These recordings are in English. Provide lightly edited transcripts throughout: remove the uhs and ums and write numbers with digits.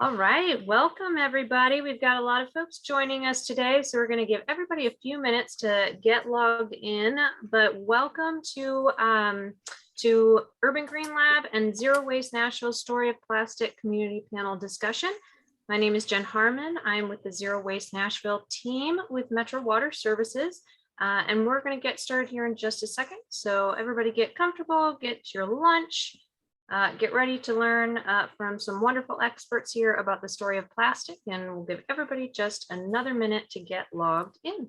All right, welcome everybody. We've got a lot of folks joining us today, so we're going to give everybody a few minutes to get logged in. But welcome to Urban Green Lab and Zero Waste Nashville Story of Plastic Community Panel Discussion. My name is Jen Harmon. I'm with the Zero Waste Nashville team with Metro Water Services, and we're going to get started here in just a second. So everybody get comfortable, get your lunch. Get ready to learn from some wonderful experts here about the story of plastic, and we'll give everybody just another minute to get logged in.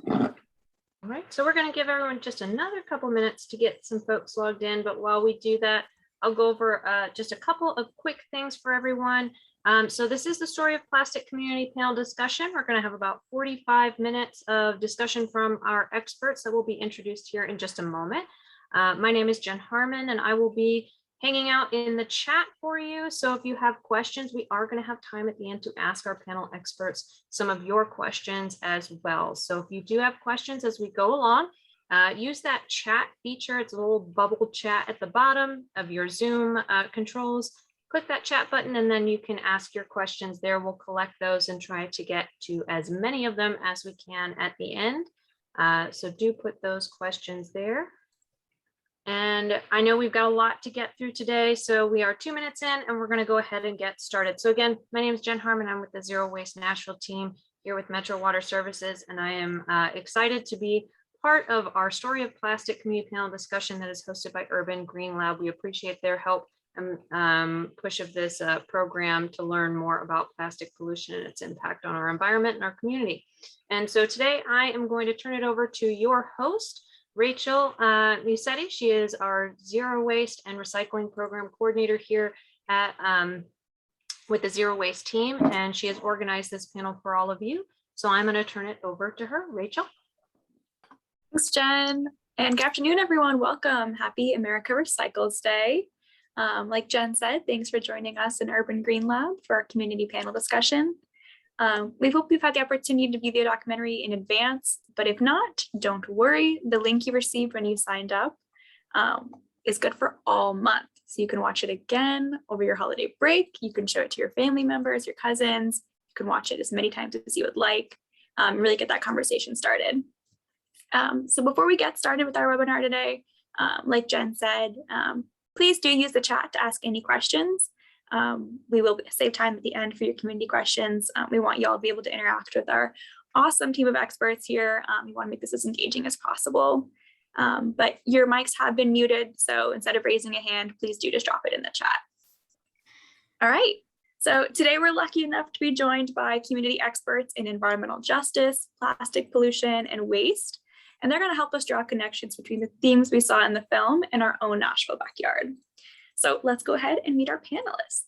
All right, so we're going to give everyone just another couple minutes to get some folks logged in, but while we do that, I'll go over just a couple of quick things for everyone. So this is the story of plastic community panel discussion. We're going to have about 45 minutes of discussion from our experts that will be introduced here in just a moment. My name is Jen Harmon, and I will be hanging out in the chat for you. So if you have questions, we are going to have time at the end to ask our panel experts some of your questions as well. So if you do have questions as we go along, use that chat feature. It's a little bubble chat at the bottom of your Zoom controls. Click that chat button and then you can ask your questions there. We'll collect those and try to get to as many of them as we can at the end. So do put those questions there. And I know we've got a lot to get through today, so we are 2 minutes in and we're going to go ahead and get started. So again, my name is Jen Harmon. I'm with the Zero Waste Nashville team here with Metro Water Services, and I am excited to be part of our story of plastic community panel discussion that is hosted by Urban Green Lab. We appreciate their help and push of this program to learn more about plastic pollution and its impact on our environment and our community. And so today I am going to turn it over to your host, Rachel Musetti. She is our Zero Waste and Recycling Program Coordinator here at with the Zero Waste team, and she has organized this panel for all of you. So I'm going to turn it over to her. Rachel. Thanks, Jen. And good afternoon, everyone. Welcome. Happy America Recycles Day. Like Jen said, thanks for joining us in Urban Green Lab for our community panel discussion. We hope you've had the opportunity to view the documentary in advance, but if not, don't worry. The link you received when you signed up is good for all month. So you can watch it again over your holiday break. You can show it to your family members, your cousins. You can watch it as many times as you would like, really get that conversation started. So before we get started with our webinar today, like Jen said, please do use the chat to ask any questions. We will save time at the end for your community questions. We want you all to be able to interact with our awesome team of experts here. We want to make this as engaging as possible. But your mics have been muted, so instead of raising a hand, please do just drop it in the chat. All right. So today we're lucky enough to be joined by community experts in environmental justice, plastic pollution, and waste. And they're going to help us draw connections between the themes we saw in the film and our own Nashville backyard. So let's go ahead and meet our panelists.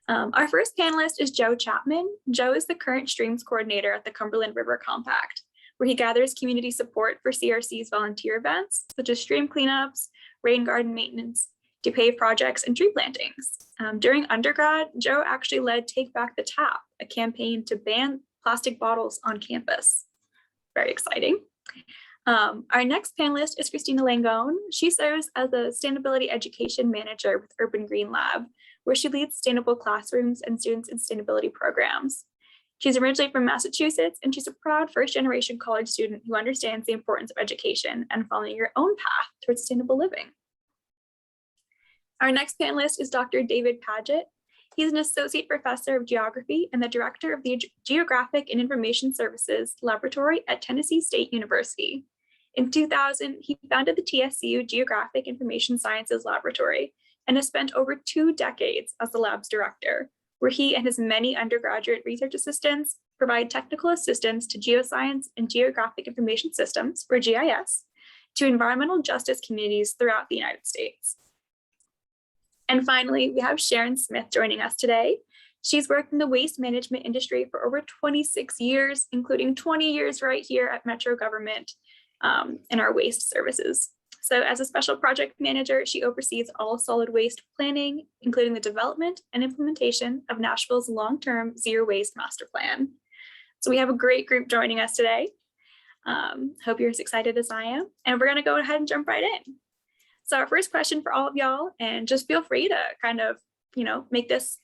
Our first panelist is Joe Chapman. Joe is the current streams coordinator at the Cumberland River Compact, where he gathers community support for CRC's volunteer events, such as stream cleanups, rain garden maintenance, depave projects, and tree plantings. During undergrad, Joe actually led Take Back the Tap, a campaign to ban plastic bottles on campus. Very exciting. Our next panelist is Christina Langone. She serves as a Sustainability Education Manager with Urban Green Lab, where she leads sustainable classrooms and students in sustainability programs. She's originally from Massachusetts, and she's a proud first-generation college student who understands the importance of education and following your own path towards sustainable living. Our next panelist is Dr. David Paget. He's an associate professor of geography and the director of the Geographic and Information Services Laboratory at Tennessee State University. In 2000, he founded the TSU Geographic Information Sciences Laboratory and has spent over 2 decades as the lab's director, where he and his many undergraduate research assistants provide technical assistance to geoscience and geographic information systems, or GIS, to environmental justice communities throughout the United States. And finally, we have Sharon Smith joining us today. She's worked in the waste management industry for over 26 years, including 20 years right here at Metro Government in our waste services. So as a special project manager, she oversees all solid waste planning, including the development and implementation of Nashville's long-term zero waste master plan. So we have a great group joining us today. Hope you're as excited as I am. And we're going to go ahead and jump right in. So our first question for all of y'all, and just feel free to kind of, make this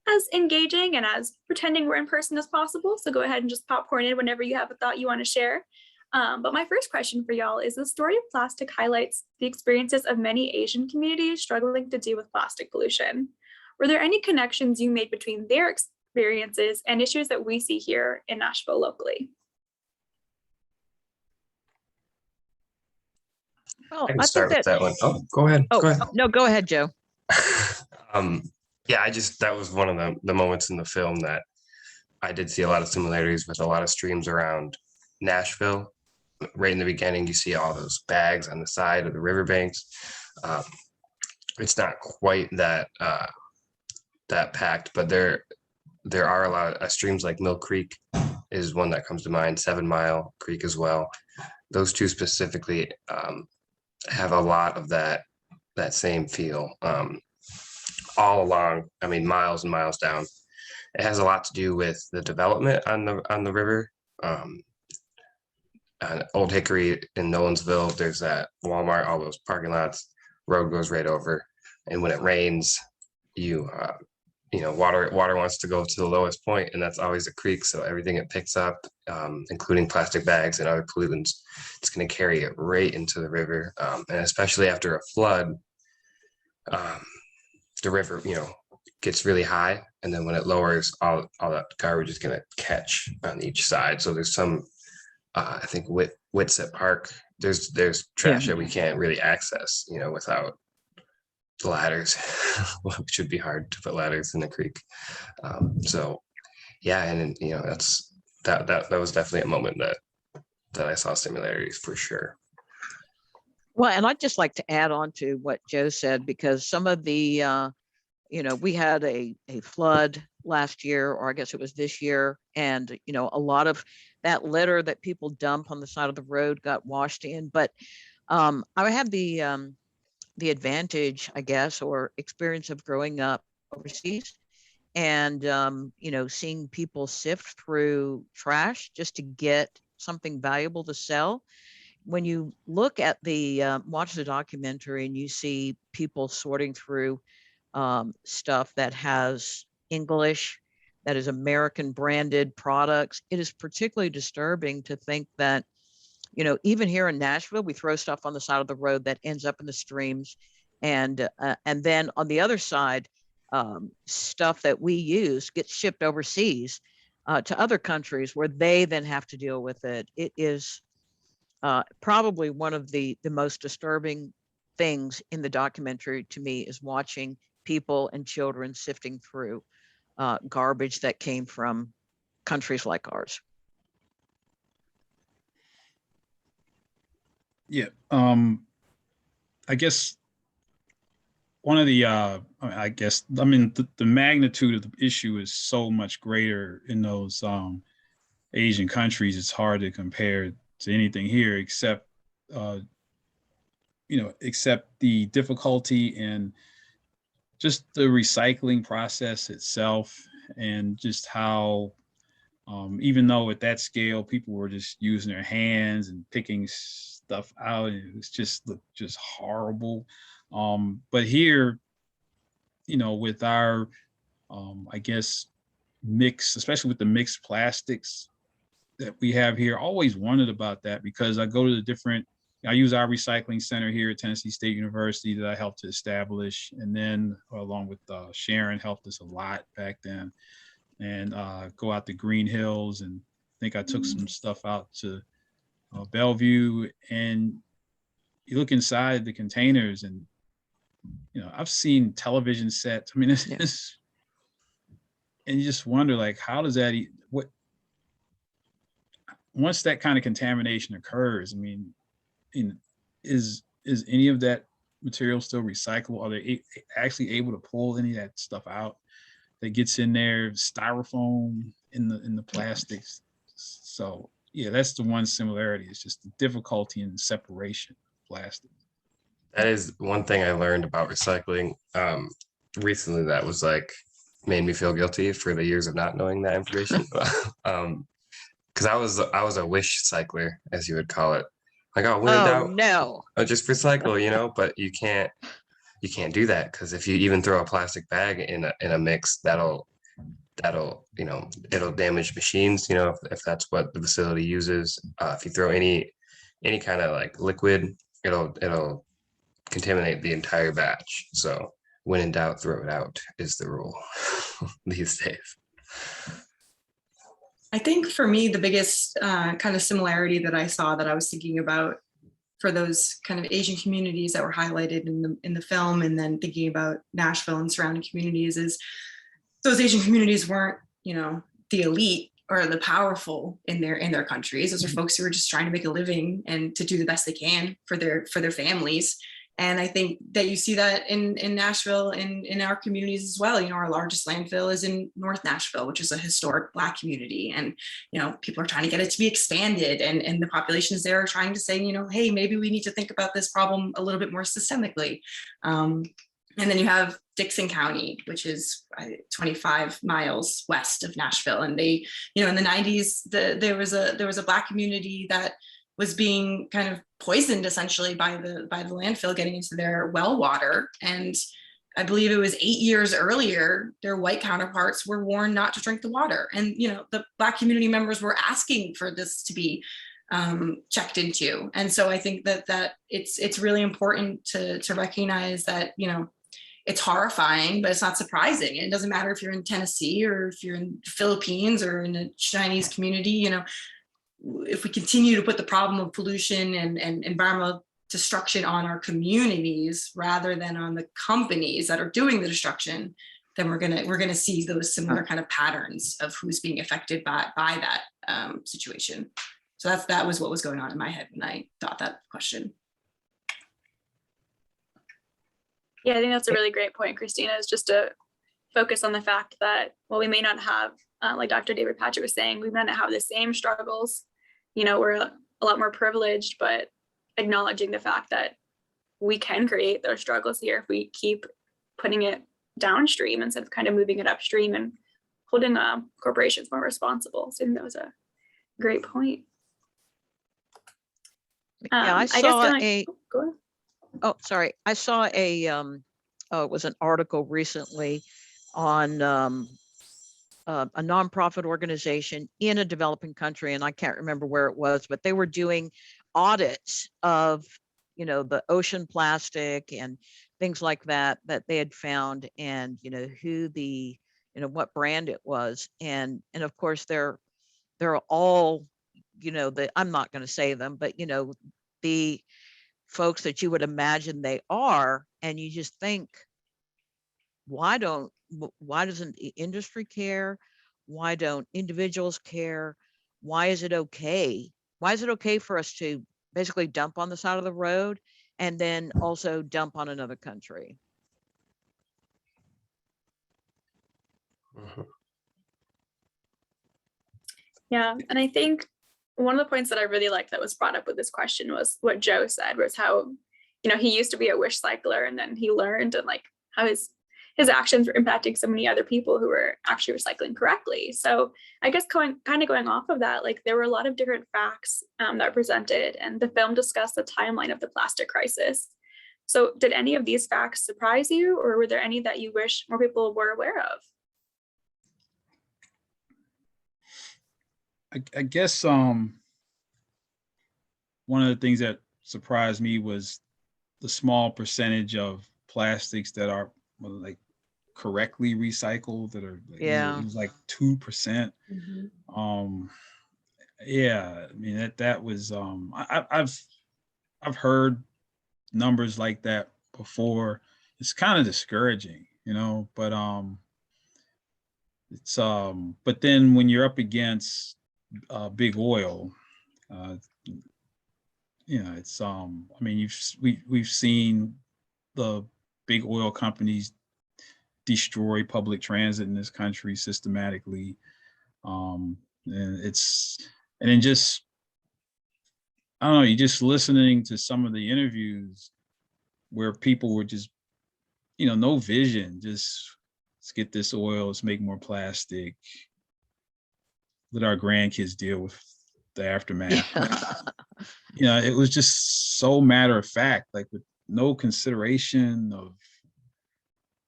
as engaging and as pretending we're in person as possible. So go ahead and just popcorn in whenever you have a thought you want to share. But my first question for y'all is, the story of plastic highlights the experiences of many Asian communities struggling to deal with plastic pollution. Were there any connections you made between their experiences and issues that we see here in Nashville locally? Well, I can I start think with that, that one. Oh, go ahead. oh, Go ahead. no, go ahead, Joe. Yeah, that was one of the moments in the film that I did see a lot of similarities with a lot of streams around Nashville. Right in the beginning, you see all those bags on the side of the riverbanks. It's not quite that packed, but there are a lot of streams like Mill Creek is one that comes to mind. 7 Mile Creek as well. Those two specifically have a lot of that same feel. All along, I mean, miles and miles down. It has a lot to do with the development on the river. On Old Hickory in Nolensville, there's that Walmart, all those parking lots, road goes right over. And when it rains, water wants to go to the lowest point, and that's always a creek. So everything it picks up, including plastic bags and other pollutants, it's going to carry it right into the river. And especially after a flood, the river, gets really high, and then when it lowers, all that garbage is going to catch on each side. So there's some, I think, Whitsett Park. There's trash that we can't really access, without the ladders. Well, it should be hard to put ladders in the creek. So yeah, and that was definitely a moment that I saw similarities for sure. Well, and I'd just like to add on to what Joe said, because some of the, we had a flood last year, or I guess it was this year. And, a lot of that litter that people dump on the side of the road got washed in. But I had the advantage, I guess, or experience of growing up overseas and, seeing people sift through trash just to get something valuable to sell. When you look at watch the documentary and you see people sorting through stuff that has English, that is American branded products, it is particularly disturbing to think that, even here in Nashville, we throw stuff on the side of the road that ends up in the streams. And then on the other side, stuff that we use gets shipped overseas to other countries where they then have to deal with it. It is probably one of the most disturbing things in the documentary to me, is watching people and children sifting through garbage that came from countries like ours. Yeah, I guess one of the, the magnitude of the issue is so much greater in those Asian countries. It's hard to compare to anything here, except the difficulty in just the recycling process itself, and just how, even though at that scale people were just using their hands and picking stuff out, and it was just horrible. But here, with our, mix, especially with the mixed plastics that we have here, I always wondered about that, because I go to I use our recycling center here at Tennessee State University that I helped to establish, and then along with Sharon helped us a lot back then, and go out to Green Hills, and I think I took some stuff out to Bellevue, and you look inside the containers, and I've seen television sets. I mean, this, and you just wonder, like, how does that once that kind of contamination occurs? I mean, is any of that material still recyclable? Are they actually able to pull any of that stuff out that gets in there? Styrofoam in the plastics. So yeah, that's the one similarity. It's just the difficulty in separation of plastics. That is one thing I learned about recycling recently that was like made me feel guilty for the years of not knowing that information. Because I was a wish cycler, as you would call it. Like, oh, when in Oh, doubt, no. just recycle, but you can't do that because if you even throw a plastic bag in a mix, it'll damage machines, if that's what the facility uses. If you throw any kind of like liquid, it'll contaminate the entire batch. So when in doubt, throw it out is the rule these days. I think for me, the biggest kind of similarity that I saw that I was thinking about for those kind of Asian communities that were highlighted in the film, and then thinking about Nashville and surrounding communities, is those Asian communities weren't, the elite or the powerful in their countries. Those are folks who are just trying to make a living and to do the best they can for their families. And I think that you see that in Nashville and in our communities as well. Our largest landfill is in North Nashville, which is a historic Black community. And, people are trying to get it to be expanded. And the populations there are trying to say, hey, maybe we need to think about this problem a little bit more systemically. And then you have Dixon County, which is 25 miles west of Nashville. And they, in the 90s, there was a Black community that was being kind of poisoned essentially by the landfill getting into their well water. And I believe it was 8 years earlier, their white counterparts were warned not to drink the water. And, the Black community members were asking for this to be checked into. And so I think that it's really important to recognize that, it's horrifying, but it's not surprising. It doesn't matter if you're in Tennessee or if you're in the Philippines or in a Chinese community, if we continue to put the problem of pollution and environmental destruction on our communities rather than on the companies that are doing the destruction, then we're gonna see those similar kind of patterns of who's being affected by that situation. So that was what was going on in my head when I thought that question. Yeah, I think that's a really great point, Christina, is just to focus on the fact that, well, we may not have, like Dr. David Patchett was saying, we may not have the same struggles. We're a lot more privileged, but acknowledging the fact that we can create those struggles here if we keep putting it downstream instead of kind of moving it upstream and holding corporations more responsible. So I think that was a great point. Yeah, I guess saw go ahead. Oh, sorry. I saw it was an article recently on a nonprofit organization in a developing country, and I can't remember where it was, but they were doing audits of, the ocean plastic and things like that they had found, and, who the, what brand it was. And of course they're all, I'm not going to say them, but, the folks that you would imagine they are. And you just think, why doesn't the industry care? Why don't individuals care? Why is it okay? Why is it okay for us to basically dump on the side of the road and then also dump on another country? Mhm. Yeah, and I think one of the points that I really liked that was brought up with this question was what Joe said, was how, he used to be a wish cycler and then he learned, and like how his actions were impacting so many other people who were actually recycling correctly. So I guess going off of that, like there were a lot of different facts that were presented, and the film discussed the timeline of the plastic crisis. So did any of these facts surprise you, or were there any that you wish more people were aware of? I guess one of the things that surprised me was the small percentage of plastics that are like correctly recycled, that are like, it was like 2%. Mm-hmm. Yeah, I mean that was I've heard numbers like that before. It's kind of discouraging, but it's but then when you're up against big oil, it's I mean we've seen the big oil companies destroy public transit in this country systematically, and then just, I don't know, you just listening to some of the interviews, where people were just, no vision, just let's get this oil, let's make more plastic, let our grandkids deal with the aftermath. It was just so matter of fact, like with no consideration of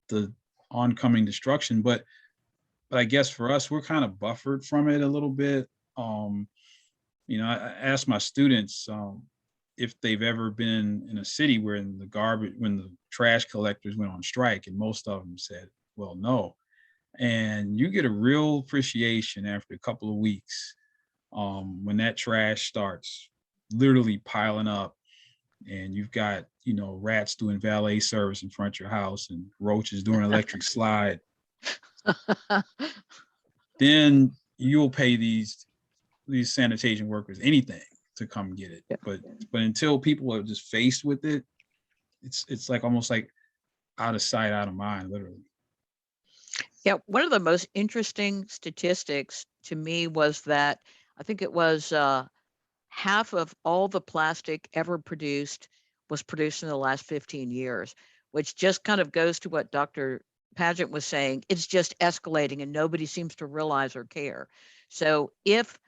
the oncoming destruction. But I guess for us, we're kind of buffered from it a little bit. I asked my students if they've ever been in a city where when the trash collectors went on strike, and most of them said, well, no. And you get a real appreciation after a couple of weeks when that trash starts literally piling up, and you've got, rats doing valet service in front of your house and roaches doing electric slide. Then you'll pay these sanitation workers anything to come get it. Yeah. But until people are just faced with it, it's like almost like out of sight, out of mind, literally. Yeah, one of the most interesting statistics to me was that I think it was half of all the plastic ever produced was produced in the last 15 years, which just kind of goes to what Dr. Paget was saying. It's just escalating and nobody seems to realize or care. So if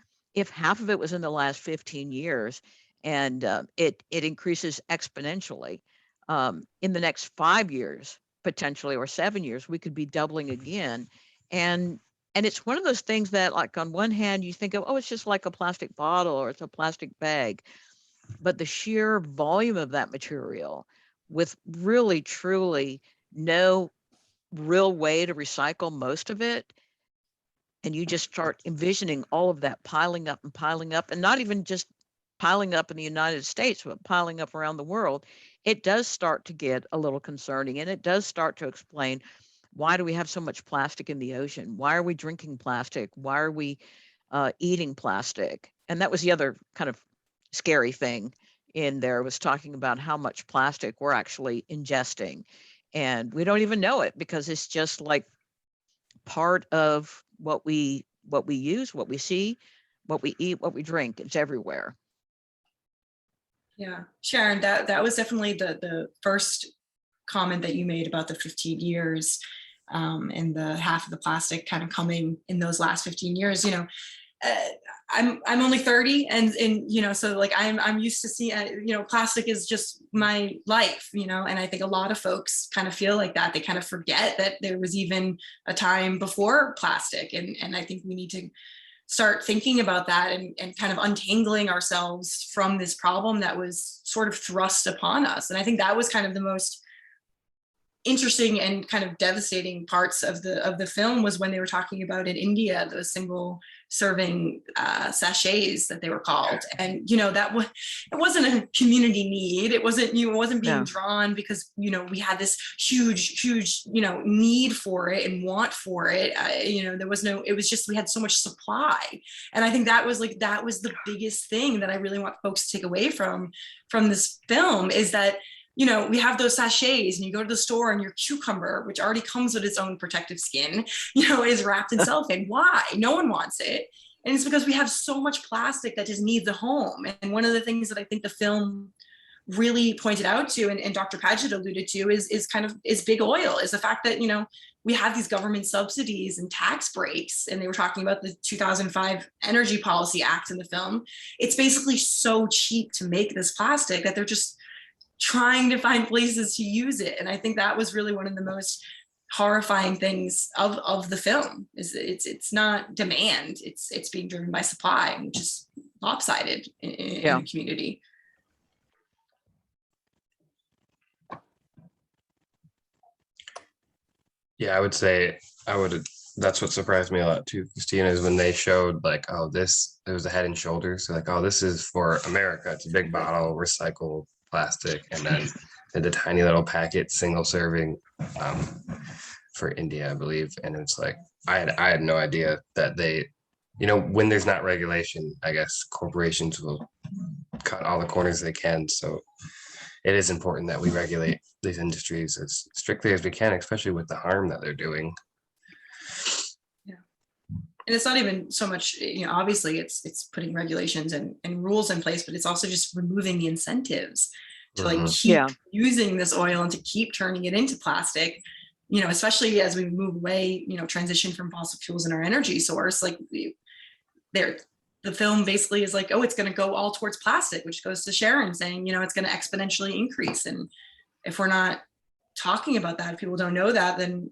half of it was in the last 15 years and it increases exponentially, in the next 5 years, potentially, or 7 years, we could be doubling again. And it's one of those things that, like, on one hand, you think of, oh, it's just like a plastic bottle or it's a plastic bag. But the sheer volume of that material with really, truly no real way to recycle most of it, and you just start envisioning all of that piling up, and not even just piling up in the United States, but piling up around the world, it does start to get a little concerning, and it does start to explain, why do we have so much plastic in the ocean? Why are we drinking plastic? Why are we eating plastic? And that was the other kind of scary thing in there, was talking about how much plastic we're actually ingesting. And we don't even know it, because it's just like part of what we use, what we see, what we eat, what we drink. It's everywhere. Yeah, Sharon, that was definitely the first comment that you made about the 15 years and the half of the plastic kind of coming in those last 15 years. I'm only 30, and so like I'm used to seeing plastic is just my life, and I think a lot of folks kind of feel like that. They kind of forget that there was even a time before plastic, and I think we need to start thinking about that and kind of untangling ourselves from this problem that was sort of thrust upon us. And I think that was kind of the most interesting and kind of devastating parts of the film, was when they were talking about in India, those single serving sachets that they were called. And it wasn't a community need. It wasn't being drawn because we had this huge need for it and want for it. There was no, it was just, we had so much supply. And I think that was the biggest thing that I really want folks to take away from this film, is that we have those sachets, and you go to the store and your cucumber, which already comes with its own protective skin, is wrapped in cellophane. Why? No one wants it. And it's because we have so much plastic that just needs a home. And one of the things that I think the film really pointed out to, and Dr. Paget alluded to, is big oil, is the fact that, we have these government subsidies and tax breaks, and they were talking about the 2005 Energy Policy Act in the film. It's basically so cheap to make this plastic that they're just trying to find places to use it. And I think that was really one of the most horrifying things of the film, is that it's not demand, it's being driven by supply, which is lopsided in the community. Yeah, I would say that's what surprised me a lot too, Christina, is when they showed like, oh, there was a Head and Shoulders. So like, oh, this is for America. It's a big bottle, recycled plastic, and then the tiny little packet, single serving for India, I believe. And it's like, I had no idea that they, when there's not regulation, I guess corporations will cut all the corners they can. So it is important that we regulate these industries as strictly as we can, especially with the harm that they're doing. Yeah. And it's not even so much, obviously it's putting regulations and rules in place, but it's also just removing the incentives to like Mhm. keep Yeah. using this oil and to keep turning it into plastic, you know, especially as we move away, you know, transition from fossil fuels in our energy source. Like there, the film basically is like, oh, it's going to go all towards plastic, which goes to Sharon saying, you know, it's going to exponentially increase. And if we're not talking about that, if people don't know that, then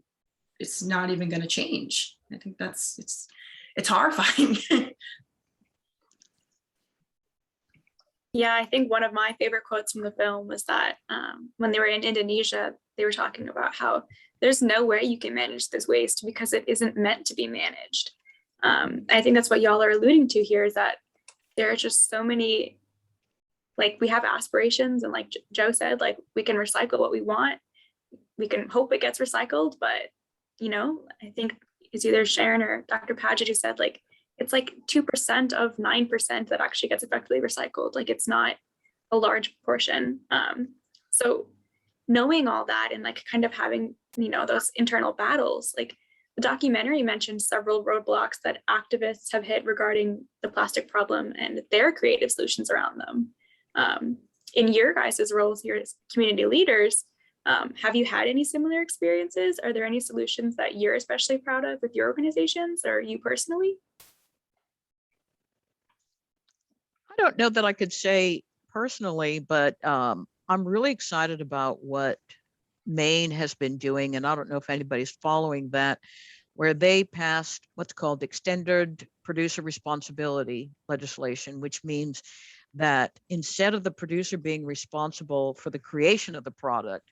it's not even going to change. I think it's horrifying. Yeah, I think one of my favorite quotes from the film was that when they were in Indonesia, they were talking about how there's no way you can manage this waste because it isn't meant to be managed. I think that's what y'all are alluding to here, is that there are just so many, like, we have aspirations, and like Joe said, like, we can recycle what we want. We can hope it gets recycled, but, you know, I think it's either Sharon or Dr. Paget who said, like, it's like 2% of 9% that actually gets effectively recycled. Like, it's not a large portion. So knowing all that and like kind of having, you know, those internal battles, like the documentary mentioned several roadblocks that activists have hit regarding the plastic problem and their creative solutions around them. In your guys' roles here as community leaders, have you had any similar experiences? Are there any solutions that you're especially proud of with your organizations or you personally? I don't know that I could say personally, but I'm really excited about what Maine has been doing. And I don't know if anybody's following that, where they passed what's called extended producer responsibility legislation, which means that instead of the producer being responsible for the creation of the product,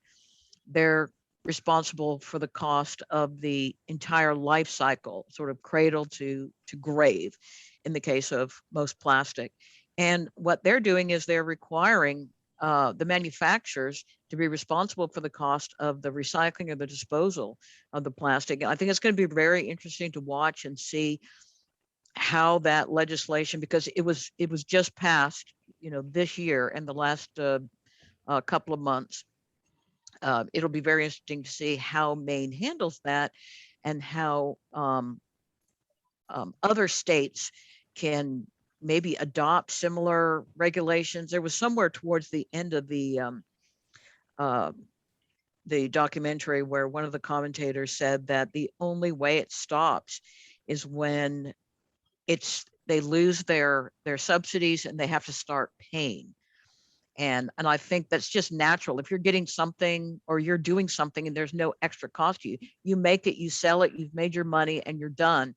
they're responsible for the cost of the entire life cycle, sort of cradle to grave in the case of most plastic. And what they're doing is they're requiring the manufacturers to be responsible for the cost of the recycling or the disposal of the plastic. And I think it's going to be very interesting to watch and see how that legislation, because it was just passed, you know, this year and the last couple of months. It'll be very interesting to see how Maine handles that and how other states can maybe adopt similar regulations. There was somewhere towards the end of the documentary where one of the commentators said that the only way it stops is when they lose their subsidies and they have to start paying. And I think that's just natural. If you're getting something or you're doing something and there's no extra cost to you, you make it, you sell it, you've made your money and you're done.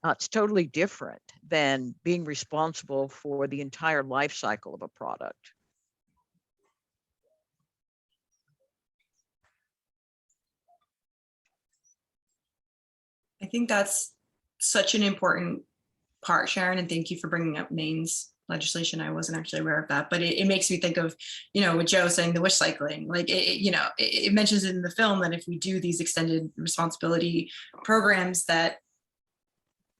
It's totally different than being responsible for the entire life cycle of a product. I think that's such an important part, Sharon, and thank you for bringing up Maine's legislation. I wasn't actually aware of that, but it makes me think of, you know, with Joe saying the wish cycling, like, it mentions in the film that if we do these extended responsibility programs, that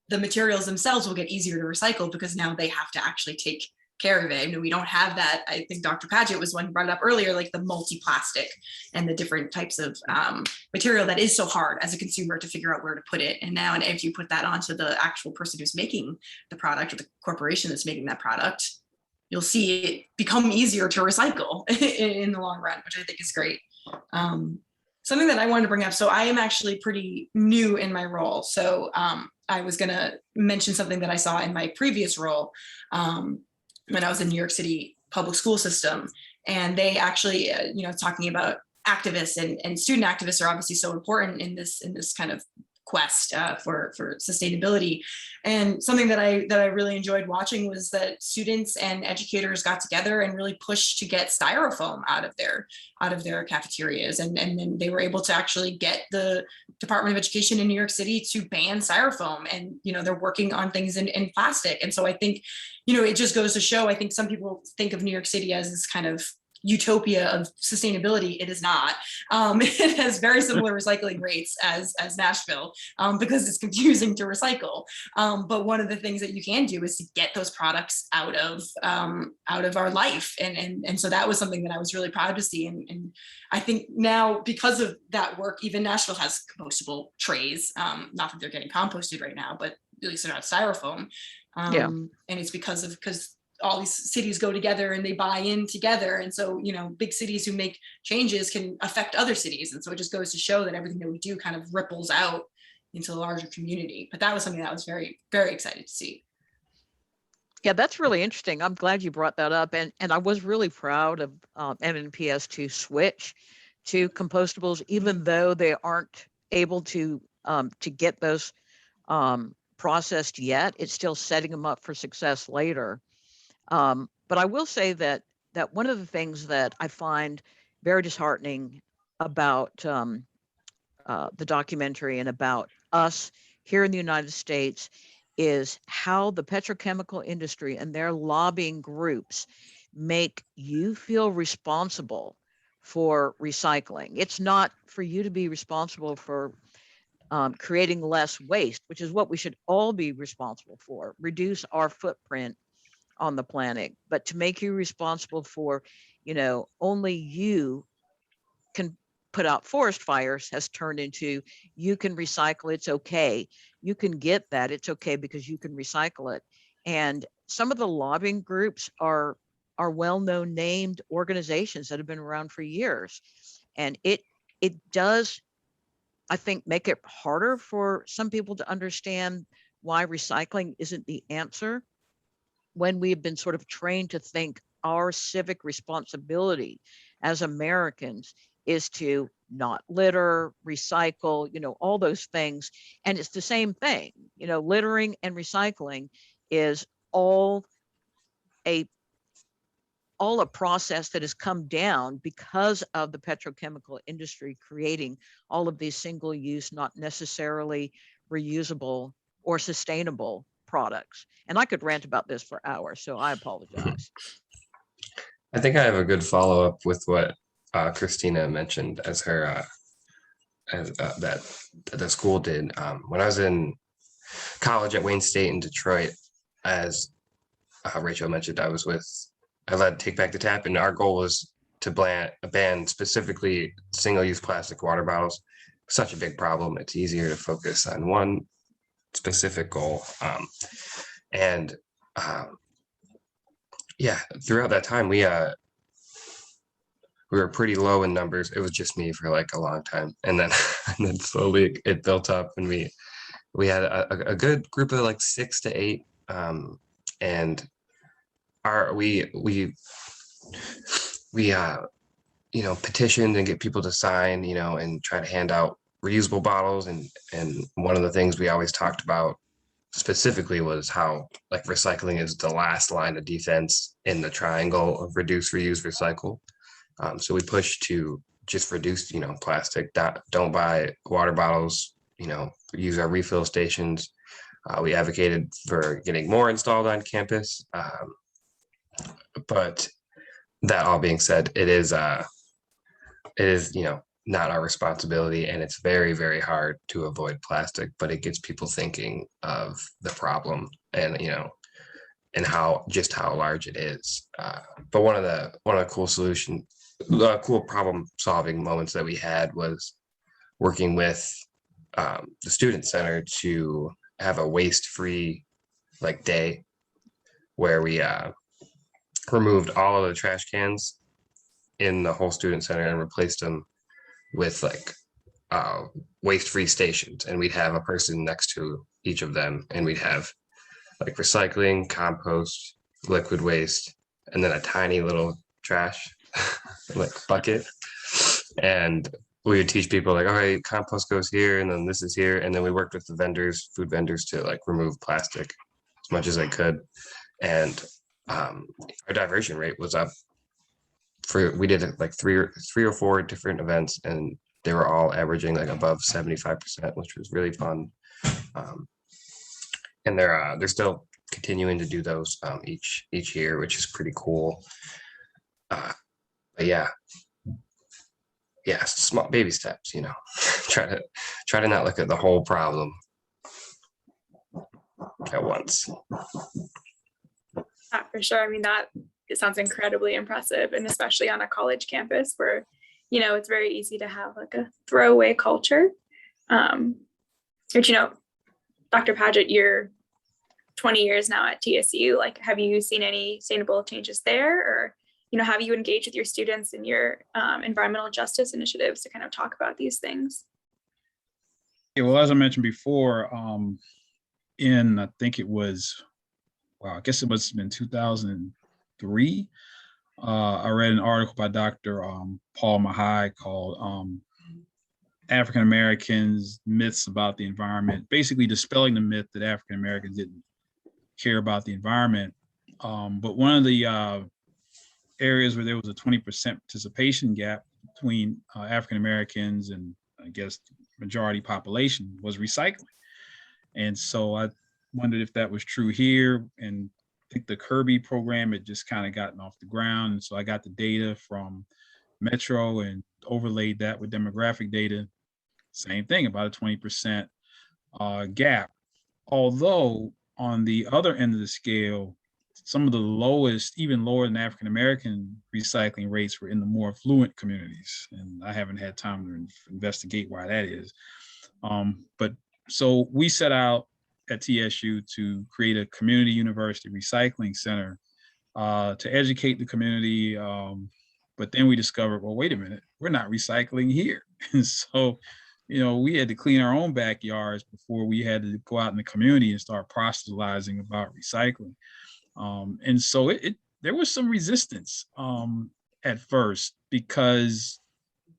the materials themselves will get easier to recycle because now they have to actually take care of it. I mean, we don't have that. I think Dr. Paget was one who brought it up earlier, like the multi-plastic and the different types of material that is so hard as a consumer to figure out where to put it. And now, and if you put that onto the actual person who's making the product or the corporation that's making that product, you'll see it become easier to recycle in the long run, which I think is great. Something that I wanted to bring up. So I am actually pretty new in my role. So I was going to mention something that I saw in my previous role when I was in New York City public school system. And they actually, talking about activists and student activists are obviously so important in this kind of quest for sustainability. And something that I really enjoyed watching was that students and educators got together and really pushed to get styrofoam out of their cafeterias. And then they were able to actually get the Department of Education in New York City to ban styrofoam. And, they're working on things in plastic. And so I think, it just goes to show, I think some people think of New York City as this kind of utopia of sustainability. It is not. It has very similar recycling rates as Nashville because it's confusing to recycle. But one of the things that you can do is to get those products out of our life. And so that was something that I was really proud to see. And I think now, because of that work, even Nashville has compostable trays. Not that they're getting composted right now, but at least they're not styrofoam. And it's because all these cities go together and they buy in together. And so, big cities who make changes can affect other cities. And so it just goes to show that everything that we do kind of ripples out into the larger community. But that was something that I was very, very excited to see. Yeah, that's really interesting. I'm glad you brought that up. And I was really proud of MNPS to switch to compostables, even though they aren't able to get those processed yet. It's still setting them up for success later. But I will say that one of the things that I find very disheartening about the documentary and about us here in the United States is how the petrochemical industry and their lobbying groups make you feel responsible for recycling. It's not for you to be responsible for creating less waste, which is what we should all be responsible for, reduce our footprint on the planet, but to make you responsible for, only you can put out forest fires has turned into you can recycle, it's okay. You can get that, it's okay because you can recycle it. And some of the lobbying groups are well-known named organizations that have been around for years. And it does, I think, make it harder for some people to understand why recycling isn't the answer when we've been sort of trained to think our civic responsibility as Americans is to not litter, recycle, all those things. And it's the same thing, littering and recycling is all a process that has come down because of the petrochemical industry creating all of these single use, not necessarily reusable or sustainable products. And I could rant about this for hours, so I apologize. I think I have a good follow-up with what Christina mentioned as her that the school did. When I was in college at Wayne State in Detroit, as Rachel mentioned, I led Take Back the Tap, and our goal was to ban specifically single-use plastic water bottles. Such a big problem. It's easier to focus on one specific goal. Yeah, throughout that time, we were pretty low in numbers. It was just me for like a long time, and then slowly it built up, and we had a good group of like 6 to 8, and we petitioned and get people to sign, and try to hand out reusable bottles, and one of the things we always talked about specifically was how like recycling is the last line of defense in the triangle of reduce, reuse, recycle. So we pushed to just reduce, plastic. Don't buy water bottles. Use our refill stations. We advocated for getting more installed on campus. But that all being said, it is not our responsibility, and it's very, very hard to avoid plastic. But it gets people thinking of the problem and and how large it is. But one of the cool problem solving moments that we had was working with the student center to have a waste free day where we removed all of the trash cans in the whole student center and replaced them with waste free stations, and we'd have a person next to each of them, and we'd have recycling, compost, liquid waste, and then a tiny little trash bucket. And we would teach people all right, compost goes here, and then this is here. And then we worked with the food vendors to remove plastic as much as they could. And our diversion rate was up. We did 3 or 4 different events, and they were all averaging above 75%, which was really fun. And they're still continuing to do those each year, which is pretty cool. But yeah, small baby steps. Try to not look at the whole problem at once. For sure. I mean, it sounds incredibly impressive, and especially on a college campus where, it's very easy to have a throwaway culture. Which, Dr. Paget, 20 years now at TSU. Like, have you seen any sustainable changes there, or have you engaged with your students in your environmental justice initiatives to kind of talk about these things? Yeah, well, as I mentioned before, I think it was, I guess it must have been 2003. I read an article by Dr. Paul Mahai called African Americans, Myths About the Environment, basically dispelling the myth that African Americans didn't care about the environment. But one of the areas where there was a 20% participation gap between African Americans and, I guess, majority population was recycling. And so I wondered if that was true here. And I think the Kirby program had just kind of gotten off the ground. And so I got the data from Metro and overlaid that with demographic data. Same thing, about a 20% gap. Although on the other end of the scale, some of the lowest, even lower than African American recycling rates were in the more affluent communities. And I haven't had time to investigate why that is. But so we set out at TSU to create a community university recycling center to educate the community. But then we discovered, well, wait a minute, we're not recycling here. And so, we had to clean our own backyards before we had to go out in the community and start proselytizing about recycling. And so there was some resistance at first because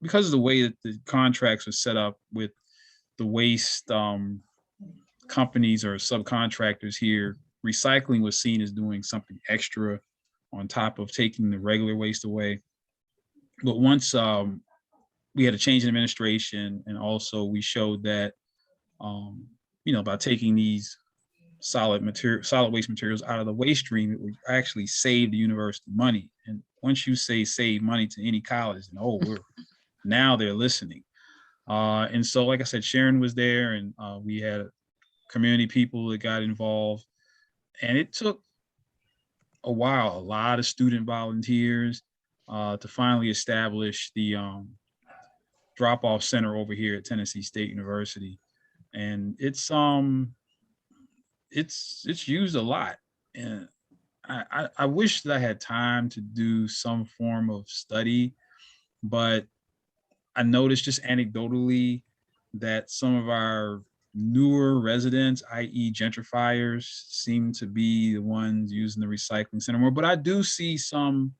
of the way that the contracts were set up with the waste companies or subcontractors here. Recycling was seen as doing something extra on top of taking the regular waste away. But once we had a change in administration, and also we showed that, by taking these solid waste materials out of the waste stream, it would actually save the university money. And once you say save money to any college, and now they're listening. And so, like I said, Sharon was there, and we had community people that got involved. And it took a while, a lot of student volunteers to finally establish the drop-off center over here at Tennessee State University. And it's used a lot. And I wish that I had time to do some form of study, but I noticed just anecdotally that some of our newer residents, i.e. gentrifiers, seem to be the ones using the recycling center more. But I do see some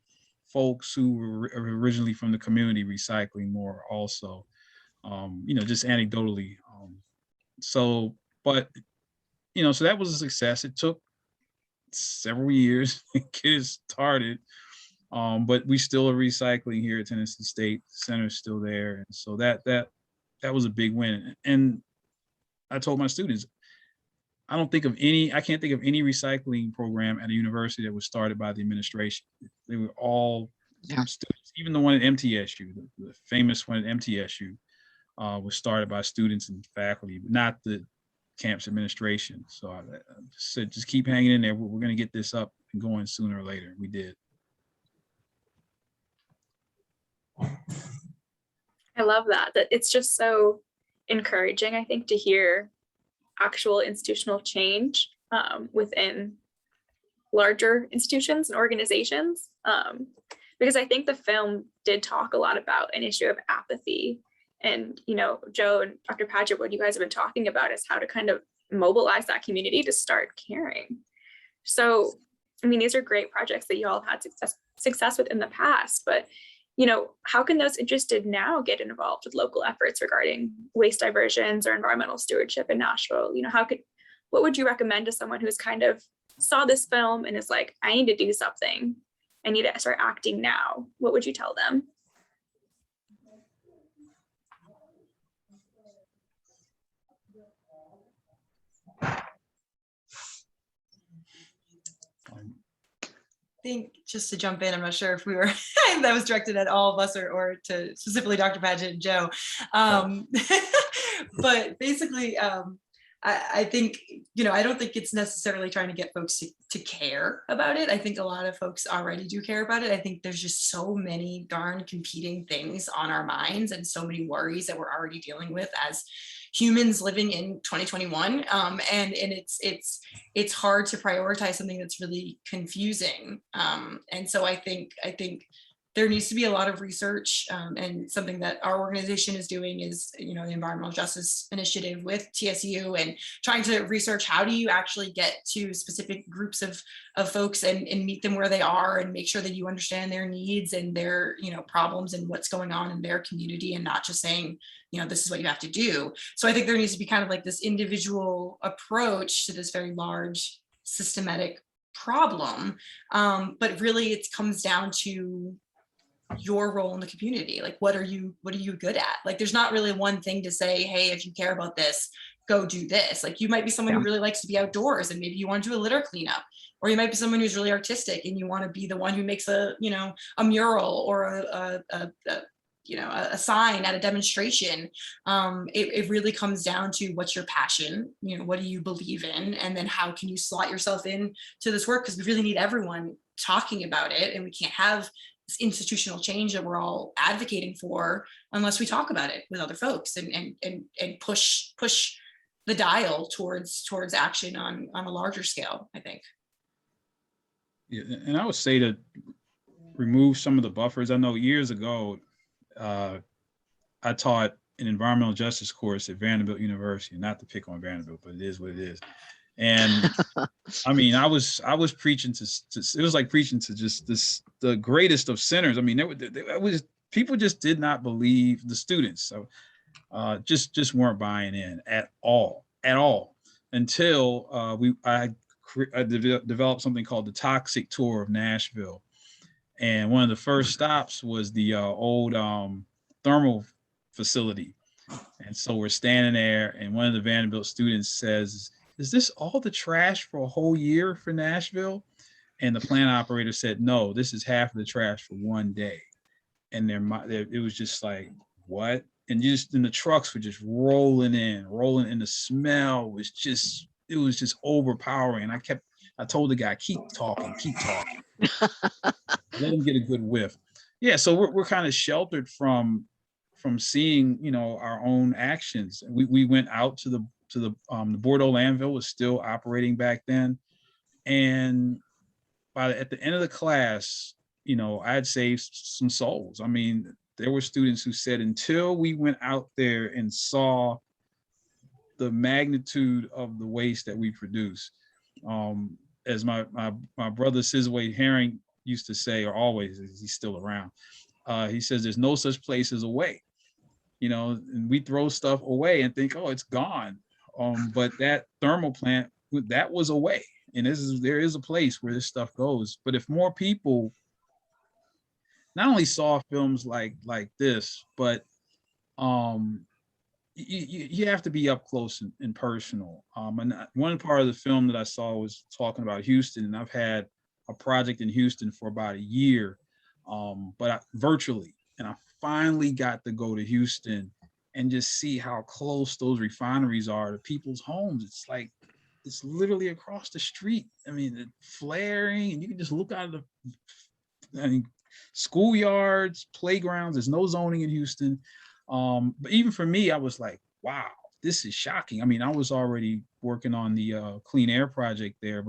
folks who were originally from the community recycling more also, just anecdotally. So that was a success. It took several years to get it started. But we still are recycling here at Tennessee State. The center is still there. And so that was a big win. And I told my students, I can't think of any recycling program at a university that was started by the administration. They were all students, even the one at MTSU, the famous one at MTSU, was started by students and faculty, but not the campus administration. So I said, just keep hanging in there. We're going to get this up and going sooner or later. We did. I love that it's just so encouraging, I think, to hear actual institutional change within larger institutions and organizations, because I think the film did talk a lot about an issue of apathy. And, Joe and Dr. Padgett, what you guys have been talking about is how to kind of mobilize that community to start caring. So, these are great projects that you all had success with in the past, but how can those interested now get involved with local efforts regarding waste diversions or environmental stewardship in Nashville? What would you recommend to someone who's kind of saw this film and is like, I need to do something, I need to start acting now? What would you tell them? I think just to jump in, I'm not sure if we were that was directed at all of us or to specifically Dr. Padgett and Joe. But basically, I think, I don't think it's necessarily trying to get folks to care about it. I think a lot of folks already do care about it. I think there's just so many darn competing things on our minds and so many worries that we're already dealing with as humans living in 2021. And it's hard to prioritize something that's really confusing. And so I think there needs to be a lot of research, and something that our organization is doing is, the Environmental Justice Initiative with TSU, and trying to research how do you actually get to specific groups of folks and meet them where they are and make sure that you understand their needs and their, problems and what's going on in their community, and not just saying, this is what you have to do. So I think there needs to be kind of like this individual approach to this very large systematic problem. But really it comes down to your role in the community. Like, what are you good at? Like, there's not really one thing to say, hey, if you care about this, go do this. Like, you might be someone who really likes to be outdoors and maybe you want to do a litter cleanup, or you might be someone who's really artistic and you want to be the one who makes a mural or a sign at a demonstration. It really comes down to what's your passion, what do you believe in, and then how can you slot yourself in to this work, because we really need everyone talking about it, and we can't have this institutional change that we're all advocating for unless we talk about it with other folks and push the dial towards action on a larger scale, I think. Yeah, and I would say to remove some of the buffers. I know years ago, I taught an environmental justice course at Vanderbilt University, not to pick on Vanderbilt, but it is what it is. And I mean, I was preaching to it was like preaching to just the greatest of sinners. I mean, there was people just did not believe, the students, so just weren't buying in at all until I developed something called the Toxic Tour of Nashville. And one of the first stops was the old thermal facility. And so we're standing there, and one of the Vanderbilt students says, "Is this all the trash for a whole year for Nashville?" And the plant operator said, "No, this is half of the trash for one day." And it was just like, what? And the trucks were just rolling in, and the smell was just overpowering. I told the guy, keep talking. Let him get a good whiff. Yeah, so we're kind of sheltered from seeing, our own actions. We went out to the Bordeaux landfill, was still operating back then, and at the end of the class, I had saved some souls. I mean, there were students who said, until we went out there and saw the magnitude of the waste that we produce, as my brother Sizway Herring used to say, or always, he's still around, he says there's no such place as a way, and we throw stuff away and think, oh, it's gone. But that thermal plant, that was a way, and there is a place where this stuff goes. But if more people not only saw films like this, but you have to be up close and personal. And one part of the film that I saw was talking about Houston, and I've had a project in Houston for about a year, but virtually. And I finally got to go to Houston and just see how close those refineries are to people's homes. It's literally across the street. I mean, flaring, and you can just look out of schoolyards, playgrounds. There's no zoning in Houston. But even for me, I was like, wow, this is shocking. I mean, I was already working on the clean air project there,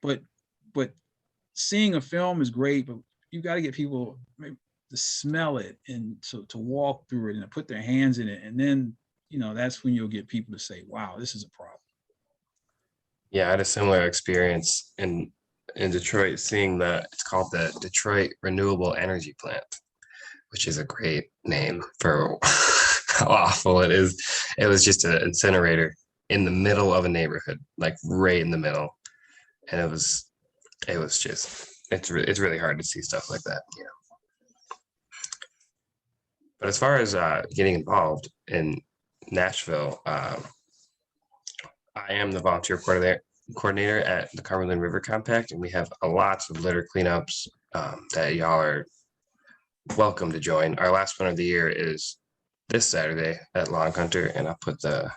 but seeing a film is great, but you got to get people to smell it and to walk through it and to put their hands in it. And then, that's when you'll get people to say, wow, this is a problem. Yeah, I had a similar experience in Detroit, seeing it's called the Detroit Renewable Energy Plant, which is a great name for how awful it is. It was just an incinerator in the middle of a neighborhood, like right in the middle. And it's really hard to see stuff like that, But as far as getting involved in Nashville, I am the volunteer coordinator at the Cumberland River Compact, and we have lots of litter cleanups that y'all are welcome to join. Our last one of the year is this Saturday at Long Hunter, and I'll put the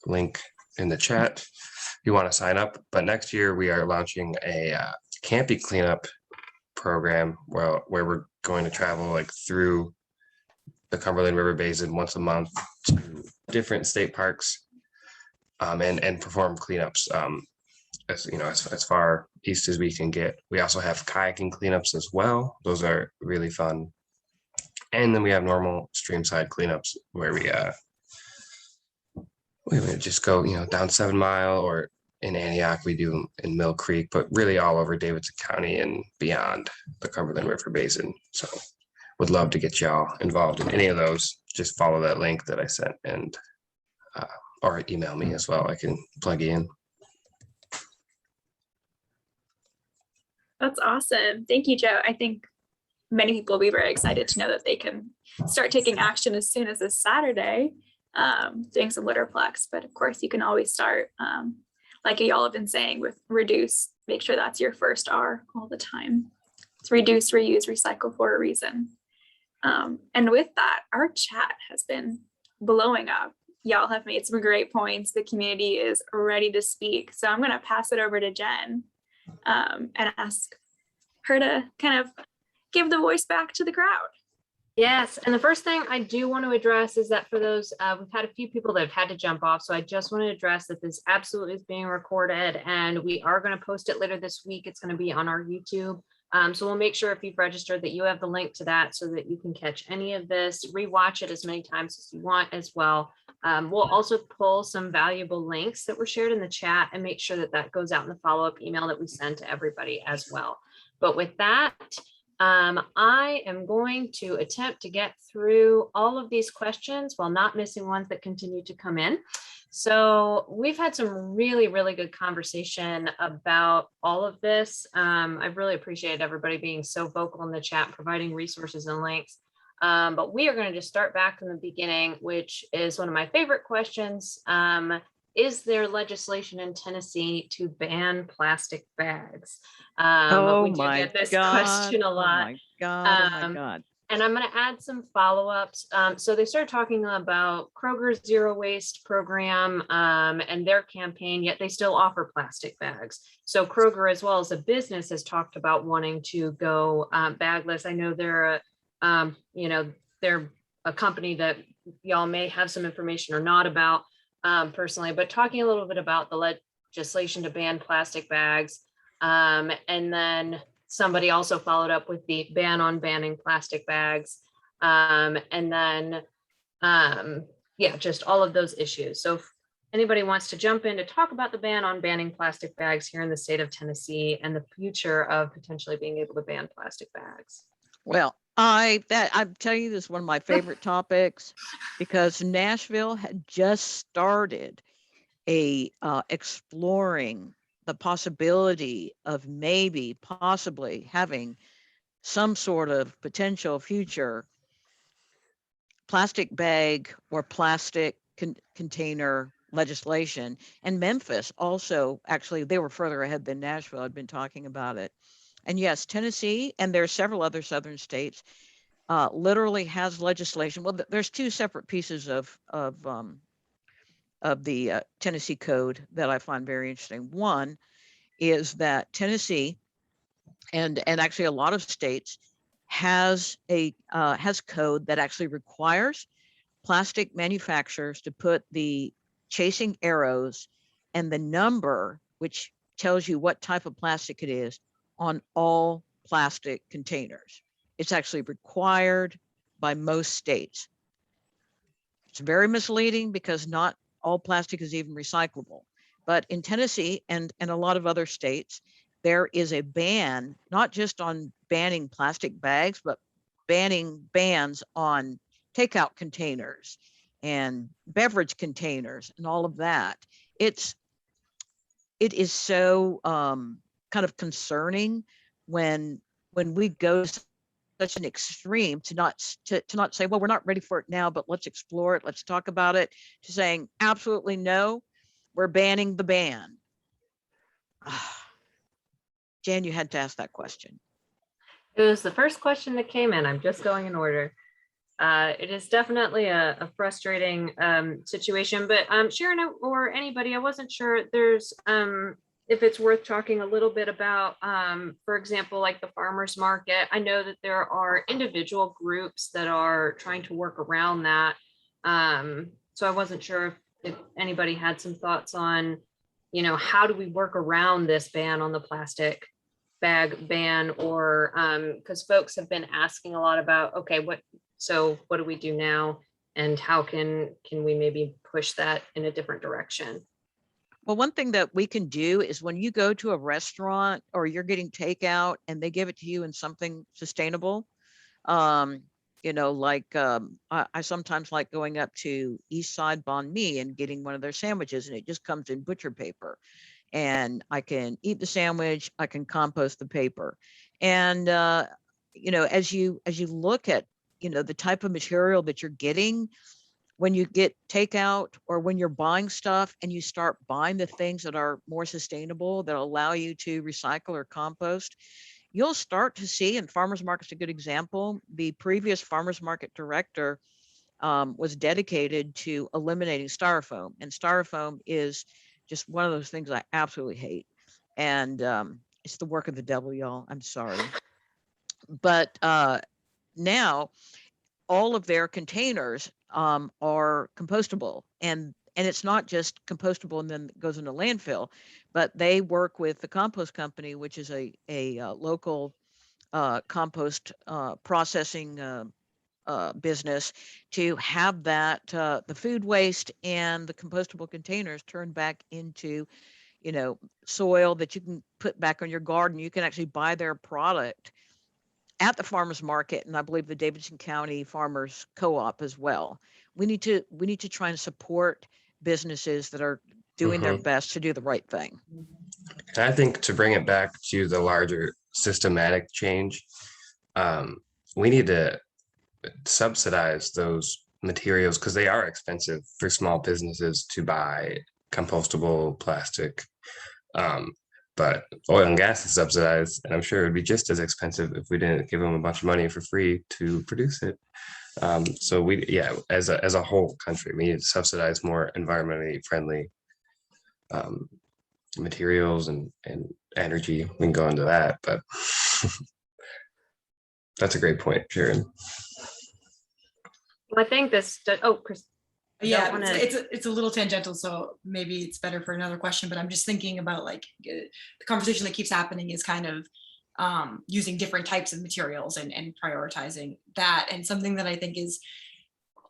link in the chat if you want to sign up. But next year we are launching a campy cleanup program where we're going to travel like through the Cumberland River Basin once a month to different state parks and perform cleanups as you know as far east as we can get. We also have kayaking cleanups as well. Those are really fun. And then we have normal streamside cleanups where we would just go, down 7 Mile, or in Antioch, we do in Mill Creek, but really all over Davidson County and beyond the Cumberland River Basin. So would love to get y'all involved in any of those. Just follow that link that I sent and or email me as well. I can plug you in. That's awesome. Thank you, Joe. I think many people will be very excited to know that they can start taking action as soon as this Saturday, doing some litterplex. But of course, you can always start, like y'all have been saying, with reduce. Make sure that's your first R all the time. It's reduce, reuse, recycle for a reason. And with that, our chat has been blowing up. Y'all have made some great points. The community is ready to speak. So I'm going to pass it over to Jen and ask her to kind of give the voice back to the crowd. Yes, and the first thing I do want to address is that for those, we've had a few people that have had to jump off, so I just want to address that this absolutely is being recorded, and we are going to post it later this week. It's going to be on our YouTube. So we'll make sure if you've registered that you have the link to that so that you can catch any of this, rewatch it as many times as you want as well. We'll also pull some valuable links that were shared in the chat and make sure that that goes out in the follow-up email that we send to everybody as well. But with that, I am going to attempt to get through all of these questions while not missing ones that continue to come in. So we've had some really, really good conversation about all of this. I really appreciate everybody being so vocal in the chat, providing resources and links. But we are going to just start back from the beginning, which is one of my favorite questions. Is there legislation in Tennessee to ban plastic bags? We do get this question a lot. Oh my God. Oh my God. And I'm going to add some follow-ups. So they started talking about Kroger's zero waste program and their campaign, yet they still offer plastic bags. So Kroger, as well as a business, has talked about wanting to go bagless. I know they're they're a company that y'all may have some information or not about personally, but talking a little bit about the legislation to ban plastic bags. And then somebody also followed up with the ban on banning plastic bags. And then, just all of those issues. So if anybody wants to jump in to talk about the ban on banning plastic bags here in the state of Tennessee and the future of potentially being able to ban plastic bags. Well, I'm telling you, this is one of my favorite topics because Nashville had just started exploring the possibility of possibly having some sort of potential future plastic bag or plastic container legislation. And Memphis also, actually, they were further ahead than Nashville. I'd been talking about it. And yes, Tennessee, and there are several other southern states, literally has legislation. Well, there's two separate pieces of the Tennessee code that I find very interesting. One is that Tennessee and actually a lot of states has code that actually requires plastic manufacturers to put the chasing arrows and the number, which tells you what type of plastic it is, on all plastic containers. It's actually required by most states. It's very misleading because not all plastic is even recyclable. But in Tennessee and a lot of other states, there is a ban, not just on banning plastic bags, but bans on takeout containers and beverage containers and all of that. It is so kind of concerning when we go to such an extreme to not say, well, we're not ready for it now, but let's explore it, let's talk about it, to saying absolutely no, we're banning the ban. Jan, you had to ask that question. It was the first question that came in. I'm just going in order. It is definitely a frustrating situation, but Sharon or anybody, I wasn't sure if it's worth talking a little bit about, for example, like the farmers market. I know that there are individual groups that are trying to work around that. So I wasn't sure if anybody had some thoughts on, how do we work around this ban on the plastic bag ban, or because folks have been asking a lot about, okay, what do we do now, and how can we maybe push that in a different direction? Well, one thing that we can do is when you go to a restaurant or you're getting takeout and they give it to you in something sustainable, I sometimes like going up to East Side Banh Mi and getting one of their sandwiches, and it just comes in butcher paper. And I can eat the sandwich, I can compost the paper. And, as you look at, the type of material that you're getting, when you get takeout or when you're buying stuff and you start buying the things that are more sustainable, that allow you to recycle or compost, you'll start to see, and farmers market's a good example. The previous farmers market director was dedicated to eliminating styrofoam, and styrofoam is just one of those things I absolutely hate. And it's the work of the devil, y'all. I'm sorry. But now all of their containers are compostable, and it's not just compostable and then goes into landfill, but they work with the compost company, which is a local compost processing business, to have that the food waste and the compostable containers turned back into soil that you can put back on your garden. You can actually buy their product at the farmers market, and I believe the Davidson County Farmers Co-op as well. We need to try and support businesses that are doing their best to do the right thing. And I think to bring it back to the larger systematic change, we need to subsidize those materials because they are expensive for small businesses to buy compostable plastic. But oil and gas is subsidized, and I'm sure it would be just as expensive if we didn't give them a bunch of money for free to produce it. So as a whole country, we need to subsidize more environmentally friendly materials and energy. We can go into that, but that's a great point, Sharon. Well, I think Chris. Yeah, it's a little tangential, so maybe it's better for another question, but I'm just thinking about the conversation that keeps happening is kind of using different types of materials and prioritizing that. And something that I think is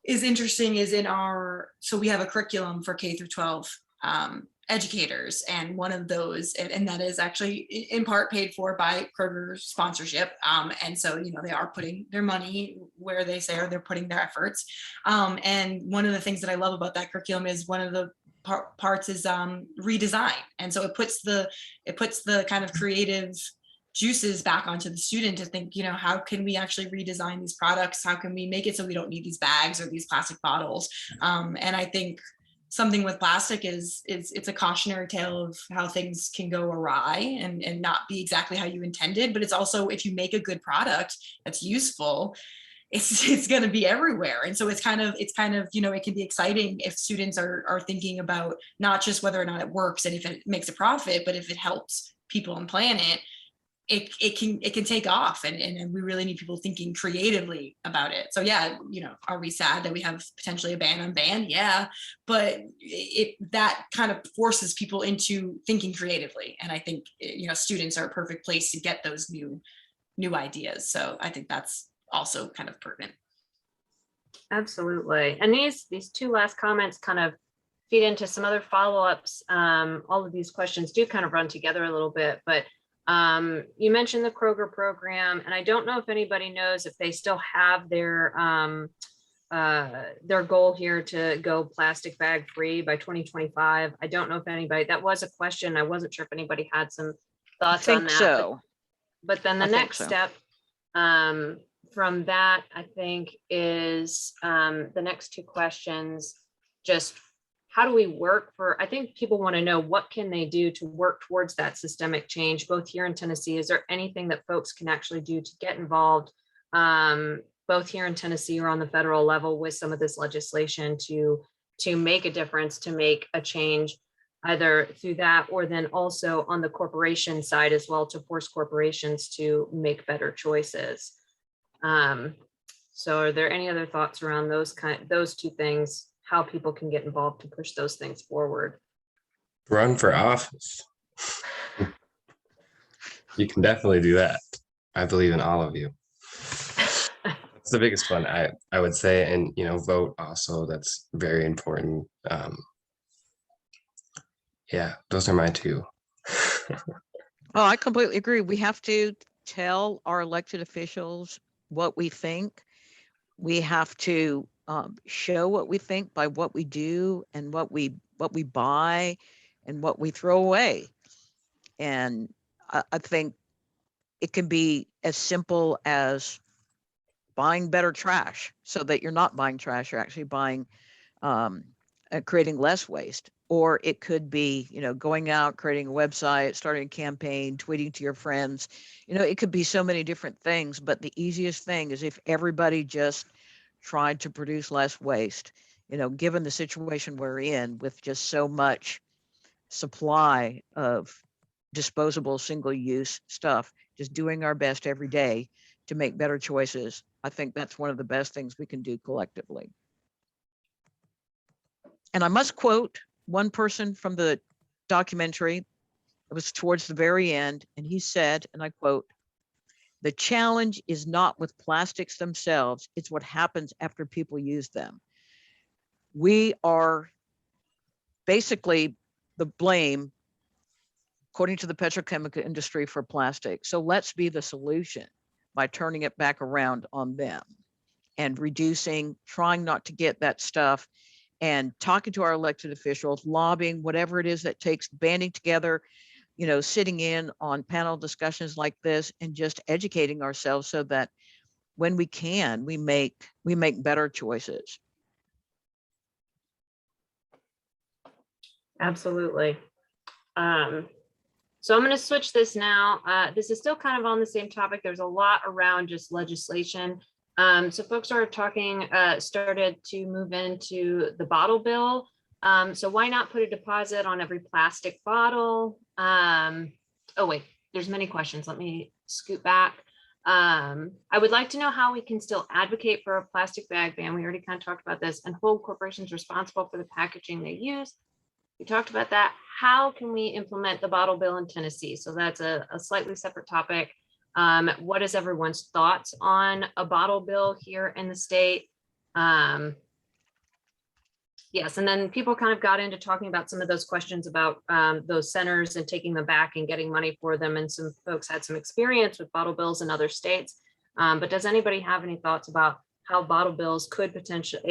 interesting is so we have a curriculum for K through 12 educators, and one of those, and that is actually in part paid for by Kroger's sponsorship. And so, they are putting their money where they say, or they're putting their efforts. And one of the things that I love about that curriculum is one of the parts is redesign. And so it puts the kind of creative juices back onto the student to think, how can we actually redesign these products? How can we make it so we don't need these bags or these plastic bottles? And I think something with plastic is it's a cautionary tale of how things can go awry and not be exactly how you intended. But it's also, if you make a good product that's useful, it's going to be everywhere. And so it's kind of it can be exciting if students are thinking about not just whether or not it works and if it makes a profit, but if it helps people and planet, it can take off, and we really need people thinking creatively about it. So are we sad that we have potentially a ban on ban? Yeah, but that kind of forces people into thinking creatively, and I think students are a perfect place to get those new ideas. So I think that's also kind of pertinent. Absolutely. And these two last comments kind of feed into some other follow-ups. All of these questions do kind of run together a little bit, but you mentioned the Kroger program, and I don't know if anybody knows if they still have their goal here to go plastic bag free by 2025. I don't know if anybody, that was a question. I wasn't sure if anybody had some thoughts on that. So. But then the next step from that, I think, is the next two questions, just how do we work I think people want to know, what can they do to work towards that systemic change, both here in Tennessee? Is there anything that folks can actually do to get involved? both here in Tennessee or on the federal level with some of this legislation to make a difference, to make a change, either through that or then also on the corporation side as well, to force corporations to make better choices. So are there any other thoughts around those two things, how people can get involved to push those things forward? Run for office. You can definitely do that. I believe in all of you. That's the biggest one, I would say. And, vote also. That's very important. Yeah, those are my two. Oh, I completely agree. We have to tell our elected officials what we think. We have to show what we think by what we do and what we buy and what we throw away. And I think it can be as simple as buying better trash, so that you're not buying trash, you're actually buying, creating less waste. Or it could be, going out, creating a website, starting a campaign, tweeting to your friends. It could be so many different things, but the easiest thing is if everybody just tried to produce less waste, given the situation we're in with just so much supply of disposable single-use stuff, just doing our best every day to make better choices. I think that's one of the best things we can do collectively. And I must quote one person from the documentary. It was towards the very end, and he said, and I quote, "The challenge is not with plastics themselves, it's what happens after people use them." We are basically the blame, according to the petrochemical industry, for plastic. So let's be the solution by turning it back around on them and reducing, trying not to get that stuff, and talking to our elected officials, lobbying, whatever it is that takes, banding together, sitting in on panel discussions like this and just educating ourselves so that when we can, we make better choices. Absolutely. So I'm going to switch this now. This is still kind of on the same topic. There's a lot around just legislation. So folks are started to move into the bottle bill. So why not put a deposit on every plastic bottle? Oh wait, there's many questions. Let me scoot back. I would like to know how we can still advocate for a plastic bag ban. We already kind of talked about this, and hold corporations responsible for the packaging they use. We talked about that. How can we implement the bottle bill in Tennessee? So that's a slightly separate topic. What is everyone's thoughts on a bottle bill here in the state? Yes, and then people kind of got into talking about some of those questions about those centers and taking them back and getting money for them. And some folks had some experience with bottle bills in other states. But does anybody have any thoughts about how a bottle bill could potentially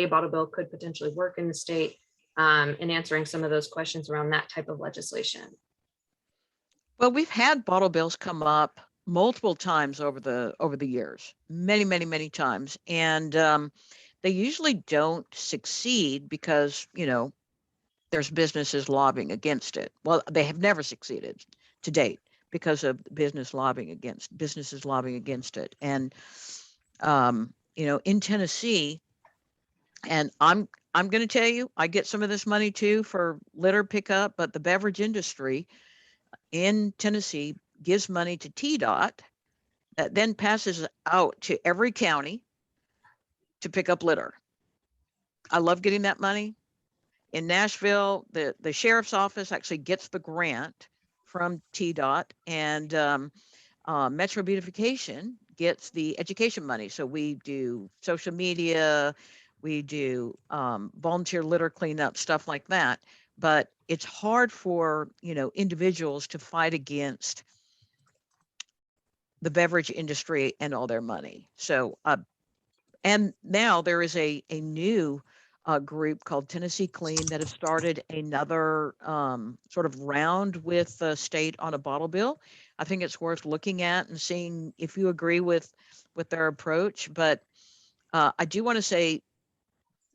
work in the state, in answering some of those questions around that type of legislation? Well, we've had bottle bills come up multiple times over the years, many times. And they usually don't succeed because, there's businesses lobbying against it. Well, they have never succeeded to date because of businesses lobbying against it. And, in Tennessee, and I'm going to tell you, I get some of this money too for litter pickup, but the beverage industry in Tennessee gives money to TDOT that then passes out to every county to pick up litter. I love getting that money. In Nashville, the sheriff's office actually gets the grant from TDOT, and Metro Beautification gets the education money. So we do social media, we do volunteer litter cleanup, stuff like that. But it's hard for individuals to fight against the beverage industry and all their money. So and now there is a new group called Tennessee Clean that has started another sort of round with the state on a bottle bill. I think it's worth looking at and seeing if you agree with their approach. But I do want to say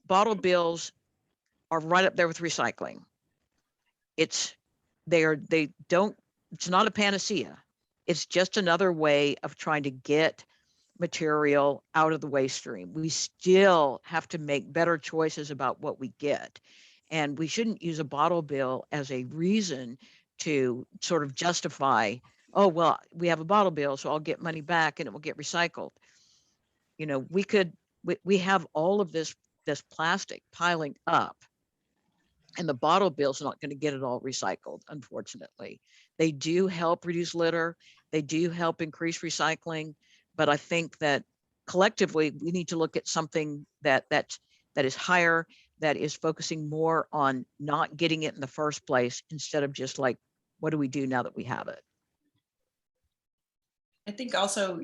bottle bills are right up there with recycling. It's not a panacea. It's just another way of trying to get material out of the waste stream. We still have to make better choices about what we get. And we shouldn't use a bottle bill as a reason to sort of justify, oh, well, we have a bottle bill, so I'll get money back and it will get recycled. You know, we have all of this plastic piling up, and the bottle bill's not going to get it all recycled, unfortunately. They do help reduce litter. They do help increase recycling. But I think that collectively, we need to look at something that is higher, that is focusing more on not getting it in the first place, instead of just like, what do we do now that we have it? I think also,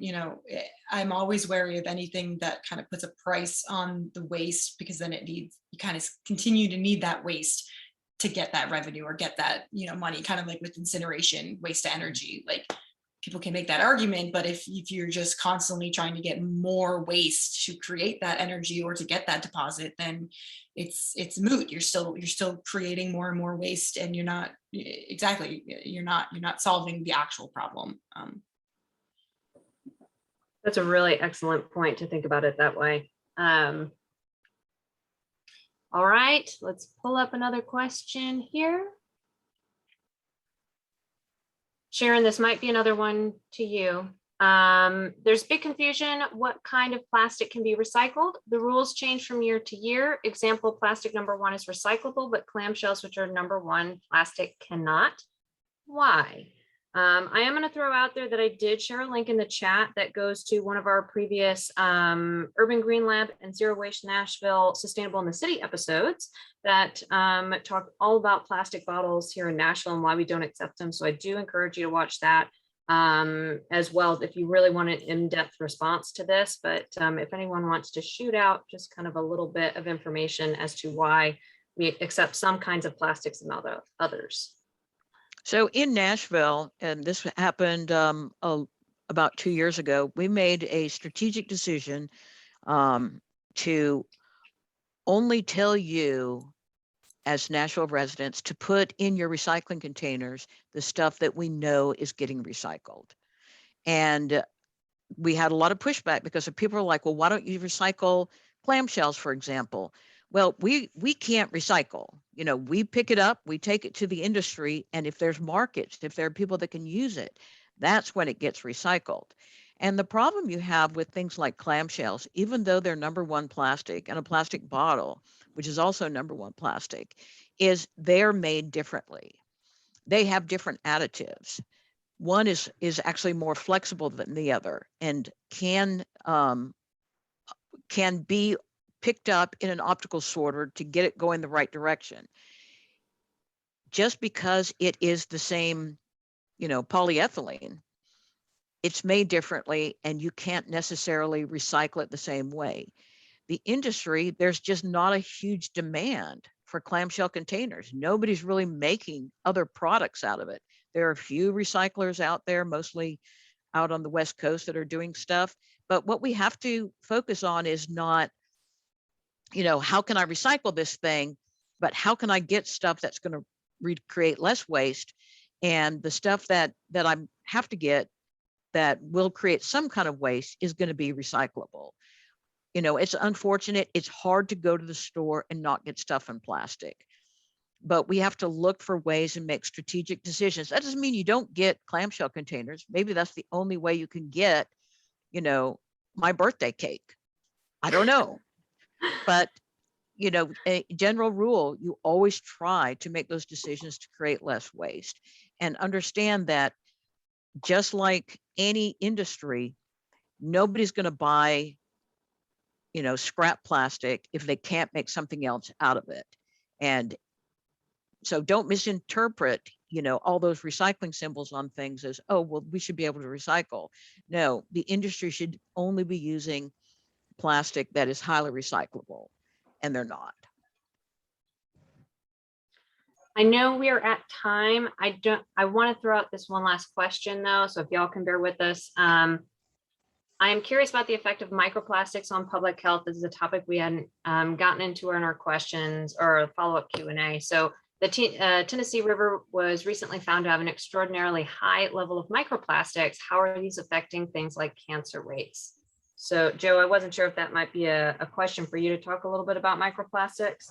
I'm always wary of anything that kind of puts a price on the waste, because then you kind of continue to need that waste to get that revenue or get that, money, kind of like with incineration, waste to energy. Like, people can make that argument, but if you're just constantly trying to get more waste to create that energy or to get that deposit, then it's moot. You're still creating more and more waste, and you're not solving the actual problem. That's a really excellent point to think about it that way. All right, let's pull up another question here. Sharon, this might be another one to you. There's big confusion. What kind of plastic can be recycled? The rules change from year to year. Example, plastic number 1 is recyclable, but clamshells, which are number 1 plastic, cannot. Why? I am going to throw out there that I did share a link in the chat that goes to one of our previous Urban Green Lab and Zero Waste Nashville Sustainable in the City episodes that talk all about plastic bottles here in Nashville and why we don't accept them. So I do encourage you to watch that as well if you really want an in-depth response to this. But if anyone wants to shoot out just kind of a little bit of information as to why we accept some kinds of plastics and others. So in Nashville, and this happened about 2 years ago, we made a strategic decision to only tell you as Nashville residents to put in your recycling containers the stuff that we know is getting recycled. And we had a lot of pushback because people are like, well, why don't you recycle clamshells, for example? Well, we can't recycle. We pick it up, we take it to the industry, and if there's markets, if there are people that can use it, that's when it gets recycled. And the problem you have with things like clamshells, even though they're number 1 plastic, and a plastic bottle, which is also number 1 plastic, is they're made differently. They have different additives. One is actually more flexible than the other, and can be picked up in an optical sorter to get it going the right direction. Just because it is the same, polyethylene, it's made differently, and you can't necessarily recycle it the same way. The industry, there's just not a huge demand for clamshell containers. Nobody's really making other products out of it. There are a few recyclers out there, mostly out on the West Coast, that are doing stuff. But what we have to focus on is not, how can I recycle this thing, but how can I get stuff that's going to create less waste, and the stuff that I have to get that will create some kind of waste is going to be recyclable. It's unfortunate. It's hard to go to the store and not get stuff in plastic, but we have to look for ways and make strategic decisions. That doesn't mean you don't get clamshell containers. Maybe that's the only way you can get, my birthday cake. I don't know. But, a general rule, you always try to make those decisions to create less waste, and understand that just like any industry, nobody's going to buy, scrap plastic if they can't make something else out of it. And so don't misinterpret, all those recycling symbols on things as, oh, well, we should be able to recycle. No, the industry should only be using plastic that is highly recyclable, and they're not. I know we are at time. I want to throw out this one last question though, so if y'all can bear with us. I am curious about the effect of microplastics on public health. This is a topic we hadn't gotten into in our questions or follow-up Q&A. So the Tennessee River was recently found to have an extraordinarily high level of microplastics. How are these affecting things like cancer rates? So Joe, I wasn't sure if that might be a question for you to talk a little bit about microplastics.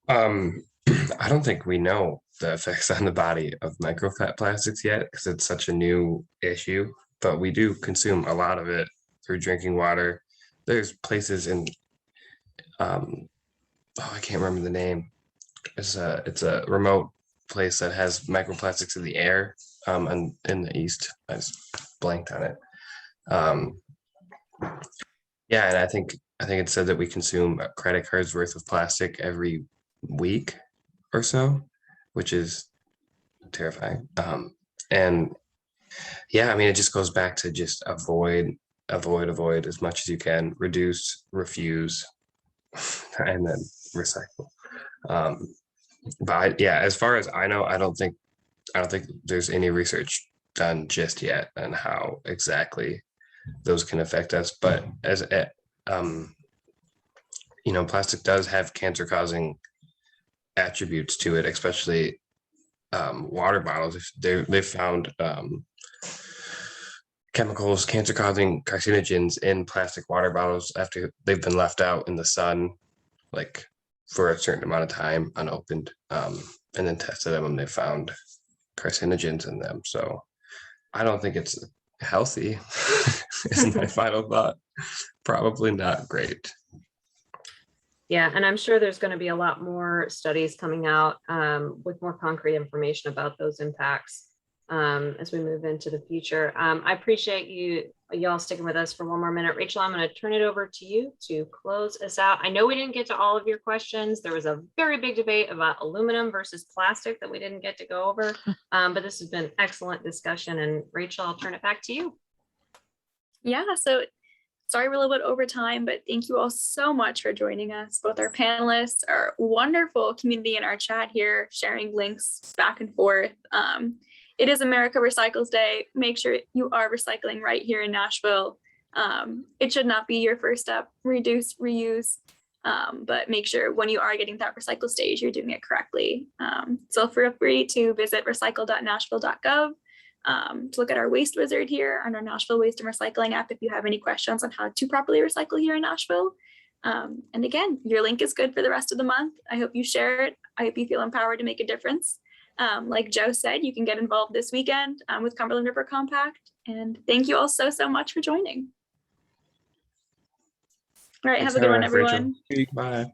I don't think we know the effects on the body of microplastics yet because it's such a new issue, but we do consume a lot of it through drinking water. There's places in, oh, I can't remember the name. It's a remote place that has microplastics in the air, and in the east. I just blanked on it. Yeah, and I think it said that we consume a credit card's worth of plastic every week or so, which is terrifying. And yeah, I mean, it just goes back to just avoid as much as you can, reduce, refuse, and then recycle. But yeah, as far as I know, I don't think there's any research done just yet on how exactly those can affect us. But as plastic does have cancer-causing attributes to it, especially water bottles. They've found chemicals, cancer-causing carcinogens in plastic water bottles after they've been left out in the sun, like for a certain amount of time unopened, and then tested them and they found carcinogens in them. So I don't think it's healthy is my final thought. Probably not great. Yeah, and I'm sure there's going to be a lot more studies coming out with more concrete information about those impacts as we move into the future. I appreciate y'all sticking with us for one more minute. Rachel, I'm going to turn it over to you to close us out. I know we didn't get to all of your questions. There was a very big debate about aluminum versus plastic that we didn't get to go over, but this has been excellent discussion. And Rachel, I'll turn it back to you. Yeah, so sorry we're a little bit over time, but thank you all so much for joining us, both our panelists, our wonderful community in our chat here, sharing links back and forth. It is America Recycles Day. Make sure you are recycling right here in Nashville. It should not be your first step, reduce, reuse, but make sure when you are getting that recycle stage, you're doing it correctly. So feel free to visit recycle.nashville.gov. To look at our waste wizard here on our Nashville Waste and Recycling app if you have any questions on how to properly recycle here in Nashville. And again, your link is good for the rest of the month. I hope you share it. I hope you feel empowered to make a difference. Like Joe said, you can get involved this weekend with Cumberland River Compact. And thank you all so much for joining. All right, Thanks have a good one, very much, Rachel. everyone. Bye.